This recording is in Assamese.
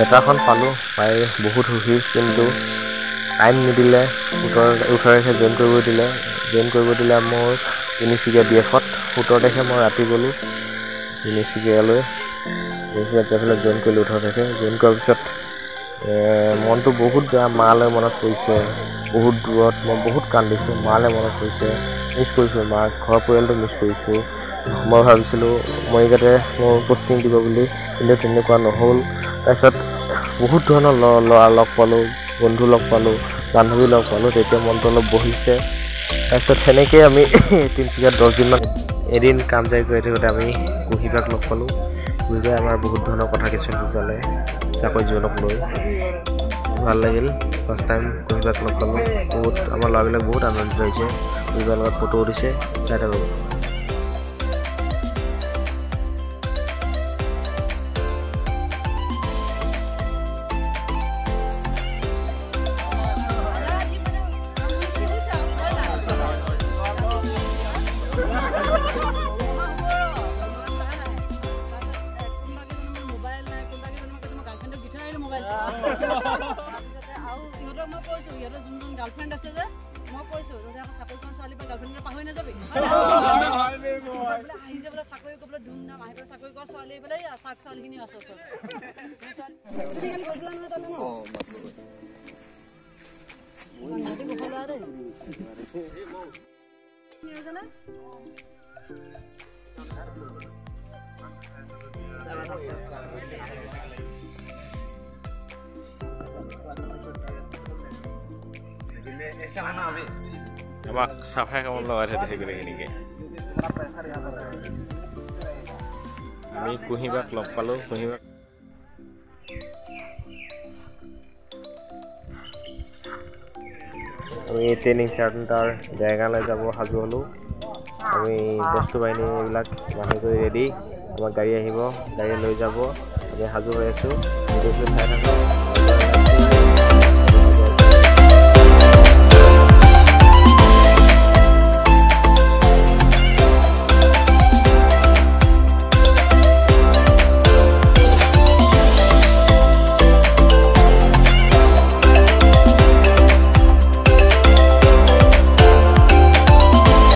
পেপাৰখন পালোঁ পাই বহুত সুখী কিন্তু টাইম নিদিলে 18 তাৰিখে জইন কৰিব দিলে মোৰ তিনিচুকীয়া BF-ত 17 তাৰিখে মই ৰাতি গ'লোঁ তিনিচুকীয়ালৈ যাই পেলাই জইন কৰিলোঁ 18 তাৰিখে জইন কৰাৰ পিছত মনটো বহুত বেয়া মালৈ মনত পৰিছে বহুত দূৰত মই বহুত কান্দিছোঁ মালৈ মনত পৰিছে মিছ কৰিছোঁ মাক ঘৰ পৰিয়ালটো মিছ কৰিছোঁ মই ভাবিছিলোঁ মৰিগাঁৱতে মোৰ পষ্টিং দিব বুলি কিন্তু তেনেকুৱা নহ'ল তাৰপিছত বহুত ধৰণৰ ল'ৰা লগ পালোঁ বন্ধু লগ পালোঁ বান্ধৱী লগ পালোঁ তেতিয়া মনটো অলপ বহিছে তাৰপিছত সেনেকৈ আমি তিনিচুকীয়াত 10 দিনমান এদিন কাম যাই গৈ থাকোঁতে আমি কুহিবাক লগ পালোঁ কুহিবাই আমাৰ বহুত ধৰণৰ কথা কিছুমান বুজালে চাকৰি জীৱনক লৈ ভাল লাগিল ফাৰ্ষ্ট টাইম কুহিবাক লগ পালোঁ বহুত আমাৰ ল'ৰাবিলাক বহুত আনন্দিত হৈছে কুহিবাৰ লগত ফটো উঠিছে চাই থাকোঁ গাৰ্লফ্ৰেন্ড আছে যে মই কৈছো ৰে আপা চাকৰি কৰা ছোৱালী বা গাৰ্লফ্ৰেন্ড পাহৰি নাযাবি আহিছে বলে চাকৰি কৰিবলৈ ধুম নাম আহি পেলাই চাকৰি কৰা ছোৱালী বলে চাক ছোৱালীখিনি আছে সব তুমি কালি গৈছিলা নহয় তালে ন মই নাতি বখলা ৰে নিৰজনা আমাক চাফাই কামত লগাই থৈ দিছে গোটেইখিনিকে আমি কুহিবাক লগ পালোঁ কুহিবাক আমি ট্ৰেইনিং চেণ্টাৰ জেগালৈ যাব সাজু হ'লোঁ আমি বস্তু বাহিনী এইবিলাক বান্ধি কৰি ৰেডি আমাৰ গাড়ী আহিব গাড়ী লৈ যাব আমি সাজু হৈ আছোঁ চাই থাকোঁ